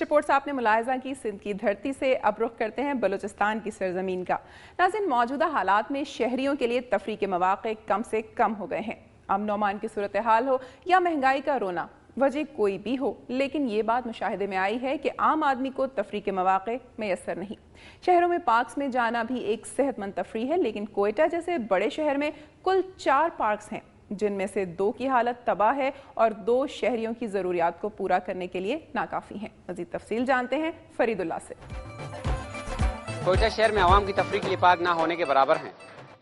Reports آپ نے ملاحظہ کی سندھ کی دھرتی سے اب رخ کرتے ہیں بلوچستان کی سرزمین کا۔ ناظرین، موجودہ حالات میں شہریوں کے لیے تفریح کے مواقع کم سے کم ہو گئے ہیں۔ امن و امان کی صورتحال ہو یا مہنگائی کا رونا، وجہ کوئی بھی ہو، لیکن یہ بات مشاہدے میں آئی ہے کہ عام آدمی کو تفریح کے مواقع میسر نہیں۔ شہروں میں پارکس میں جانا بھی ایک صحت مند تفریح ہے، لیکن کوئٹہ جیسے بڑے شہر میں کل 4 پارکس ہیں، جن میں سے 2 کی حالت تباہ ہے اور 2 شہریوں کی ضروریات کو پورا کرنے کے لیے ناکافی ہیں۔ مزید تفصیل جانتے ہیں فرید اللہ سے۔ کوئٹہ شہر میں عوام کی تفریح کے لیے پارک نہ ہونے کے برابر ہیں۔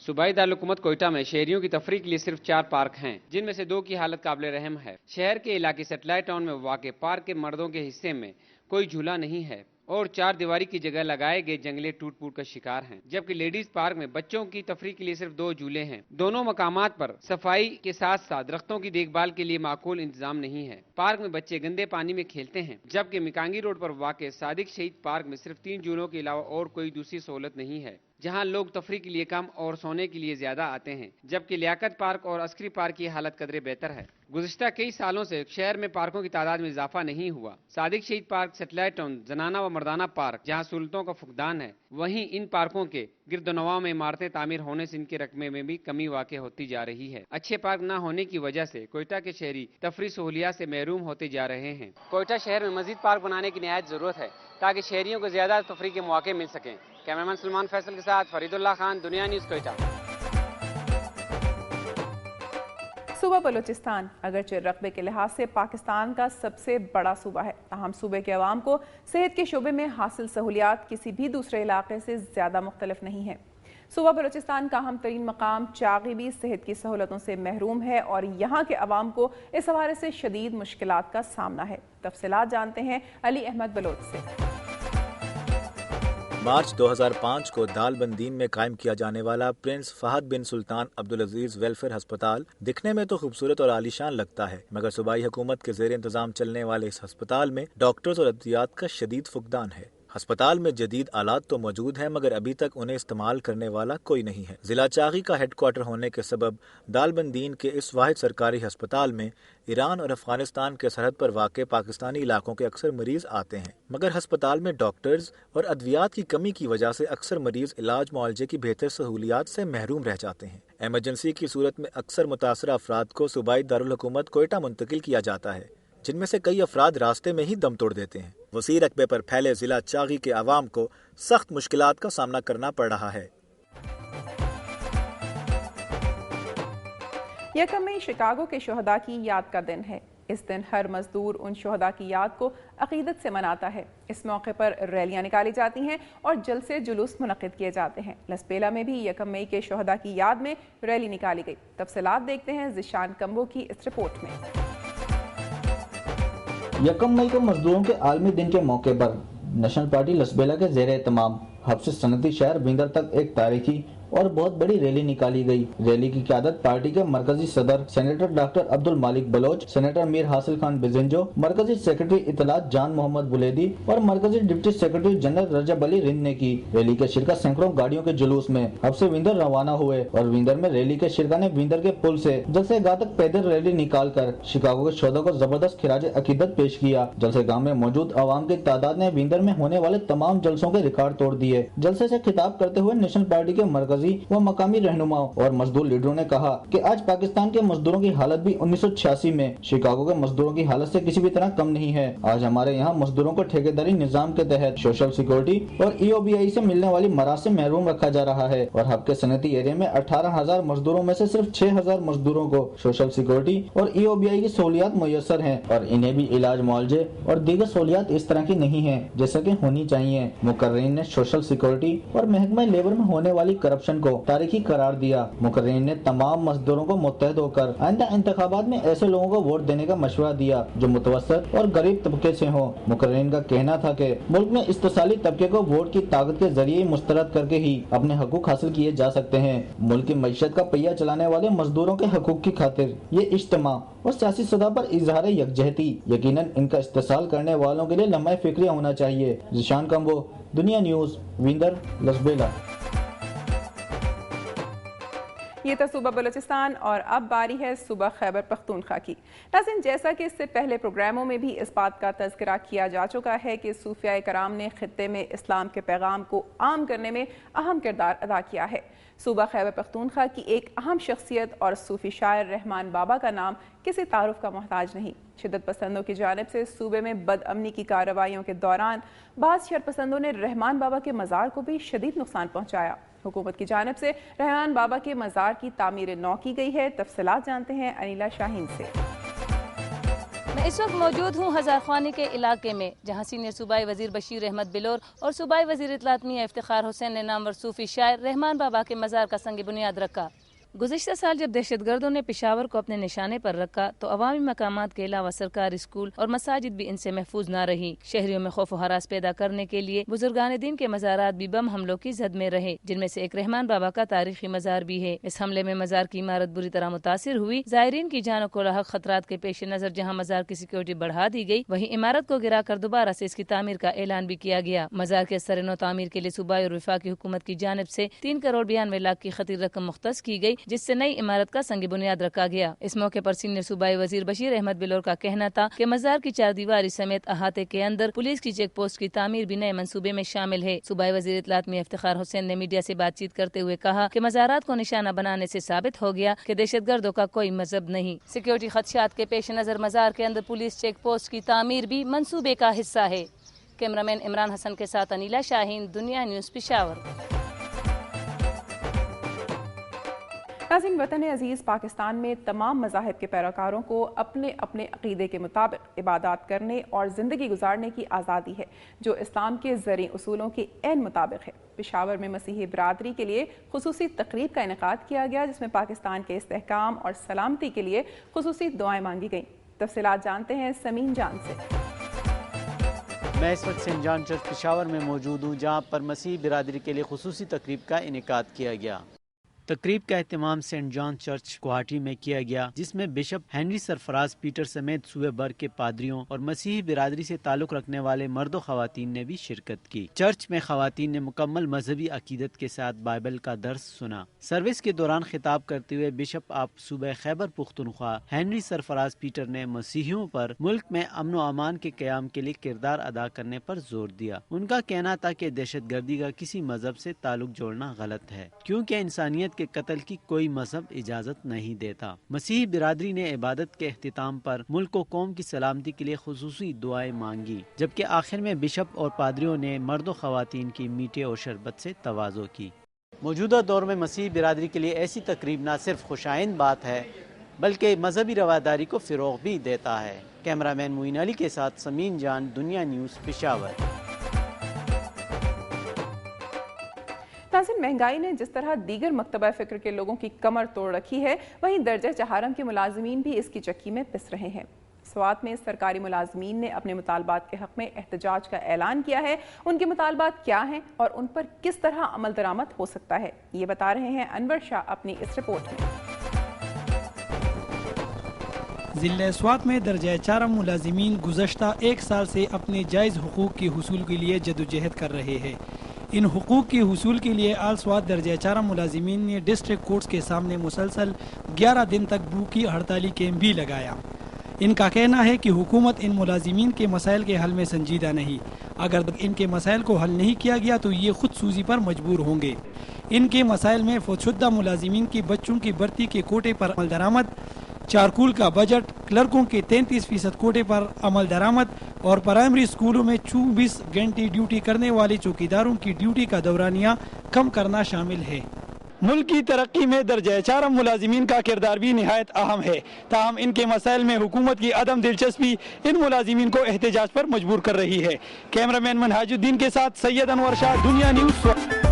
صوبائی دارالحکومت کوئٹہ میں شہریوں کی تفریح کے لیے صرف 4 پارک ہیں، جن میں سے 2 کی حالت قابل رحم ہے۔ شہر کے علاقے سیٹلائٹ ٹاؤن میں واقع پارک کے مردوں کے حصے میں کوئی جھولا نہیں ہے اور 4 دیواری کی جگہ لگائے گئے جنگلے ٹوٹ پھوٹ کا شکار ہیں، جبکہ لیڈیز پارک میں بچوں کی تفریح کے لیے صرف 2 جھولے ہیں۔ دونوں مقامات پر صفائی کے ساتھ ساتھ درختوں کی دیکھ بھال کے لیے معقول انتظام نہیں ہے۔ پارک میں بچے گندے پانی میں کھیلتے ہیں، جبکہ مکانگی روڈ پر واقع صادق شہید پارک میں صرف 3 جھولوں کے علاوہ اور کوئی دوسری سہولت نہیں ہے، جہاں لوگ تفریح کے لیے کم اور سونے کے لیے زیادہ آتے ہیں، جبکہ لیاقت پارک اور عسکری پارک کی حالت قدرے بہتر ہے۔ گزشتہ کئی سالوں سے شہر میں پارکوں کی تعداد میں اضافہ نہیں ہوا۔ صادق شہید پارک، سیٹلائٹ ٹاؤن، زنانہ و مردانہ پارک جہاں سہولتوں کا فقدان ہے، وہیں ان پارکوں کے گرد و نواح میں عمارتیں تعمیر ہونے سے ان کے رقبے میں بھی کمی واقع ہوتی جا رہی ہے۔ اچھے پارک نہ ہونے کی وجہ سے کوئٹہ کے شہری تفریح سہولیات سے محروم ہوتے جا رہے ہیں۔ کوئٹہ شہر میں مزید پارک بنانے کی نہایت ضرورت ہے تاکہ شہریوں کو زیادہ تفریح کے مواقع مل سکیں۔ کیمرامین سلمان فیصل کے ساتھ فرید اللہ خان، دنیا نیوز، کوئٹہ۔ صوبہ بلوچستان اگرچہ رقبے کے لحاظ سے پاکستان کا سب سے بڑا صوبہ ہے، تاہم صوبے کے عوام کو صحت کے شعبے میں حاصل سہولیات کسی بھی دوسرے علاقے سے زیادہ مختلف نہیں ہے۔ صوبہ بلوچستان کا اہم ترین مقام چاغی بھی صحت کی سہولتوں سے محروم ہے اور یہاں کے عوام کو اس حوالے سے شدید مشکلات کا سامنا ہے۔ تفصیلات جانتے ہیں علی احمد بلوچ سے۔ مارچ 2005 کو دال بندین میں قائم کیا جانے والا پرنس فہد بن سلطان عبدالعزیز ویلفیئر ہسپتال دکھنے میں تو خوبصورت اور عالیشان لگتا ہے، مگر صوبائی حکومت کے زیر انتظام چلنے والے اس ہسپتال میں ڈاکٹرز اور ادویات کا شدید فقدان ہے۔ ہسپتال میں جدید آلات تو موجود ہیں، مگر ابھی تک انہیں استعمال کرنے والا کوئی نہیں ہے۔ ضلع چاغی کا ہیڈ کوارٹر ہونے کے سبب دال بندین کے اس واحد سرکاری ہسپتال میں ایران اور افغانستان کے سرحد پر واقع پاکستانی علاقوں کے اکثر مریض آتے ہیں، مگر ہسپتال میں ڈاکٹرز اور ادویات کی کمی کی وجہ سے اکثر مریض علاج معالجے کی بہتر سہولیات سے محروم رہ جاتے ہیں۔ ایمرجنسی کی صورت میں اکثر متاثرہ افراد کو صوبائی دارالحکومت کوئٹہ منتقل کیا جاتا ہے، جن میں سے کئی افراد راستے میں ہی دم توڑ دیتے ہیں۔ وسیع رقبے پر پھیلے ضلع چاغی کے عوام کو سخت مشکلات کا سامنا کرنا پڑ رہا ہے۔ 1 مئی شکاگو کے شہداء کی یاد کا دن ہے۔ اس دن ہر مزدور ان شہداء کی یاد کو عقیدت سے مناتا ہے۔ اس موقع پر ریلیاں نکالی جاتی ہیں اور جلسے جلوس منعقد کیے جاتے ہیں۔ لسبیلا میں بھی 1 مئی کے شہداء کی یاد میں ریلی نکالی گئی۔ تفصیلات دیکھتے ہیں ذیشان کمبو کی اس رپورٹ میں۔ 1 مئی کو مزدوروں کے عالمی دن کے موقع پر نیشنل پارٹی لسبیلا کے زیر اہتمام ہب سے صنعتی شہر ویندر تک ایک تاریخی اور بہت بڑی ریلی نکالی گئی۔ ریلی کی قیادت پارٹی کے مرکزی صدر سینیٹر ڈاکٹر عبد المالک بلوچ، سینیٹر میر حاصل خان بزنجو، مرکزی سیکرٹری اطلاعات جان محمد بلیدی اور مرکزی ڈپٹی سیکرٹری جنرل رجب علی رند نے کی۔ ریلی کے شرکا سینکڑوں گاڑیوں کے جلوس میں ہب سے ویندر روانہ ہوئے اور ویندر میں ریلی کے شرکا نے ویندر کے پل سے جلسے گاہ تک پیدل ریلی نکال کر شکاگو کے شہداء کو زبردست خراج عقیدت پیش کیا۔ جلسے گاہ میں موجود عوام کی تعداد نے ویندر میں ہونے والے تمام جلسوں کے ریکارڈ توڑ دیے۔ جلسے سے خطاب کرتے ہوئے نیشنل پارٹی کے مرکزی و مقامی رہنماؤں اور مزدور لیڈروں نے کہا کہ آج پاکستان کے مزدوروں کی حالت بھی 1986 میں شکاگو کے مزدوروں کی حالت سے کسی بھی طرح کم نہیں ہے۔ آج ہمارے یہاں مزدوروں کو ٹھیکیداری نظام کے تحت سوشل سیکورٹی اور EOBI سے ملنے والی مراحل سے محروم رکھا جا رہا ہے اور ہب کے صنعتی ایریا میں 18,000 مزدوروں میں سے صرف 6,000 مزدوروں کو سوشل سیکورٹی اور EOBI کی سہولیات میسر ہیں اور انہیں بھی علاج معالجے اور دیگر سہولیات اس طرح کی نہیں ہیں جیسا کہ ہونی چاہیے۔ مقررین نے سوشل سیکورٹی اور محکمہ لیبر میں ہونے والی کرپشن کو تاریخی قرار دیا۔ مقررین نے تمام مزدوروں کو متحد ہو کر آئندہ انتخابات میں ایسے لوگوں کو ووٹ دینے کا مشورہ دیا جو متوسط اور غریب طبقے سے ہوں۔ مقررین کا کہنا تھا کہ ملک میں استثالی طبقے کو ووٹ کی طاقت کے ذریعے مسترد کر کے ہی اپنے حقوق حاصل کیے جا سکتے ہیں۔ ملک کی معیشت کا پہیہ چلانے والے مزدوروں کے حقوق کی خاطر یہ اجتماع اور سیاسی سطح پر اظہار یکجہتی یقیناً ان کا استحصال کرنے والوں کے لیے لمحہ فکریہ ہونا چاہیے۔ ذیشان کمبو، دنیا نیوز، ویندر، لسبیلا۔ یہ تھا صوبہ بلوچستان اور اب باری ہے صوبہ خیبر پختونخوا کی۔ ناظرین، جیسا کہ اس سے پہلے پروگراموں میں بھی اس بات کا تذکرہ کیا جا چکا ہے کہ صوفیاء کرام نے خطے میں اسلام کے پیغام کو عام کرنے میں اہم کردار ادا کیا ہے۔ صوبہ خیبر پختونخوا کی ایک اہم شخصیت اور صوفی شاعر رحمان بابا کا نام کسی تعارف کا محتاج نہیں۔ شدت پسندوں کی جانب سے صوبے میں بد امنی کی کارروائیوں کے دوران بعض شر پسندوں نے رحمان بابا کے مزار کو بھی شدید نقصان پہنچایا۔ حکومت کی جانب سے رحمان بابا کے مزار کی تعمیر نو کی گئی ہے۔ تفصیلات جانتے ہیں انیلا شاہین سے۔ میں اس وقت موجود ہوں ہزار خوانی کے علاقے میں، جہاں سینئر صوبائی وزیر بشیر احمد بلور اور صوبائی وزیر اطلاعات میاں افتخار حسین نے نامور صوفی شاعر رحمان بابا کے مزار کا سنگ بنیاد رکھا۔ گزشتہ سال جب دہشت گردوں نے پشاور کو اپنے نشانے پر رکھا تو عوامی مقامات کے علاوہ سرکاری اسکول اور مساجد بھی ان سے محفوظ نہ رہی۔ شہریوں میں خوف و ہراس پیدا کرنے کے لیے بزرگان دین کے مزارات بھی بم حملوں کی زد میں رہے، جن میں سے ایک رحمان بابا کا تاریخی مزار بھی ہے۔ اس حملے میں مزار کی عمارت بری طرح متاثر ہوئی۔ زائرین کی جانوں کو لاحق خطرات کے پیش نظر جہاں مزار کی سیکورٹی بڑھا دی گئی، وہیں عمارت کو گرا کر دوبارہ سے اس کی تعمیر کا اعلان بھی کیا گیا۔ مزار کے سر نو تعمیر کے لیے صوبائی اور وفاقی حکومت کی جانب سے 3 کروڑ 92 لاکھ کی خطیر رقم مختص کی گئی، جس سے نئی عمارت کا سنگ بنیاد رکھا گیا۔ اس موقع پر سینئر صوبائی وزیر بشیر احمد بلور کا کہنا تھا کہ مزار کی 4 دیواری سمیت احاطے کے اندر پولیس کی چیک پوسٹ کی تعمیر بھی نئے منصوبے میں شامل ہے۔ صوبائی وزیر اطلاعات میں افتخار حسین نے میڈیا سے بات چیت کرتے ہوئے کہا کہ مزارات کو نشانہ بنانے سے ثابت ہو گیا کہ دہشت گردوں کا کوئی مذہب نہیں۔ سیکورٹی خدشات کے پیش نظر مزار کے اندر پولیس چیک پوسٹ کی تعمیر بھی منصوبے کا حصہ ہے۔ کیمرامین عمران حسن کے ساتھ انیلا شاہین، دنیا نیوز، پشاور۔ ناظرین، وطن عزیز پاکستان میں تمام مذاہب کے پیروکاروں کو اپنے اپنے عقیدے کے مطابق عبادات کرنے اور زندگی گزارنے کی آزادی ہے، جو اسلام کے زرعی اصولوں کے عین مطابق ہے۔ پشاور میں مسیحی برادری کے لیے خصوصی تقریب کا انعقاد کیا گیا، جس میں پاکستان کے استحکام اور سلامتی کے لیے خصوصی دعائیں مانگی گئیں۔ تفصیلات جانتے ہیں سمین جان سے۔ میں اس وقت سینٹ جان چرچ پشاور میں موجود ہوں، جہاں پر مسیحی برادری کے لیے خصوصی تقریب کا انعقاد کیا گیا۔ تقریب کا اہتمام سینٹ جان چرچ گوہاٹی میں کیا گیا، جس میں بشپ ہنری سرفراز پیٹر سمیت صوبے بھر کے پادریوں اور مسیحی برادری سے تعلق رکھنے والے مرد و خواتین نے بھی شرکت کی۔ چرچ میں خواتین نے مکمل مذہبی عقیدت کے ساتھ بائبل کا درس سنا۔ سروس کے دوران خطاب کرتے ہوئے بشپ آف صوبہ خیبر پختونخوا ہنری سرفراز پیٹر نے مسیحیوں پر ملک میں امن و امان کے قیام کے لیے کردار ادا کرنے پر زور دیا۔ ان کا کہنا تھا کہ دہشت گردی کا کسی مذہب سے تعلق جوڑنا غلط ہے، کیونکہ انسانیت کے قتل کی کوئی مذہب اجازت نہیں دیتا۔ مسیحی برادری نے عبادت کے اختتام پر ملک و قوم کی سلامتی کے لیے خصوصی دعائیں مانگی، جبکہ آخر میں بشپ اور پادریوں نے مرد و خواتین کی میٹھے اور شربت سے تواضع کی۔ موجودہ دور میں مسیحی برادری کے لیے ایسی تقریب نہ صرف خوشائند بات ہے، بلکہ مذہبی رواداری کو فروغ بھی دیتا ہے۔ کیمرامین معین علی کے ساتھ سمین جان، دنیا نیوز، پشاور۔ ناظرین، مہنگائی نے جس طرح دیگر مکتبہ فکر کے لوگوں کی کمر توڑ رکھی ہے، وہیں درجہ چہارم کے ملازمین بھی اس کی چکی میں پس رہے ہیں۔ سوات میں سرکاری ملازمین نے اپنے مطالبات کے حق میں احتجاج کا اعلان کیا ہے۔ ان کے مطالبات کیا ہیں اور ان پر کس طرح عمل درآمد ہو سکتا ہے، یہ بتا رہے ہیں انور شاہ اپنی اس رپورٹ میں۔ ضلع سوات میں درجہ چارم ملازمین گزشتہ 1 سال سے اپنے جائز حقوق کے حصول کے لیے جدوجہد کر رہے ہیں۔ ان حقوق کے حصول کے لیے آل سوات درجہ چارم ملازمین نے ڈسٹرکٹ کورٹس کے سامنے مسلسل 11 دن تک بھوکی ہڑتالی کیمپ بھی لگایا۔ ان کا کہنا ہے کہ حکومت ان ملازمین کے مسائل کے حل میں سنجیدہ نہیں۔ اگر ان کے مسائل کو حل نہیں کیا گیا تو یہ خود سوزی پر مجبور ہوں گے۔ ان کے مسائل میں فوت شدہ ملازمین کی بچوں کی بھرتی کے کوٹے پر عمل درآمد، چارکول کا بجٹ، کلرکوں کے 33% کوٹے پر عمل درآمد اور پرائمری اسکولوں میں 24 گھنٹے ڈیوٹی کرنے والے چوکیداروں کی ڈیوٹی کا دورانیہ کم کرنا شامل ہے۔ ملک کی ترقی میں درجہ چارم ملازمین کا کردار بھی نہایت اہم ہے، تاہم ان کے مسائل میں حکومت کی عدم دلچسپی ان ملازمین کو احتجاج پر مجبور کر رہی ہے۔ کیمرامین منہاج الدین کے ساتھ سید انور شاہ، دنیا نیوز۔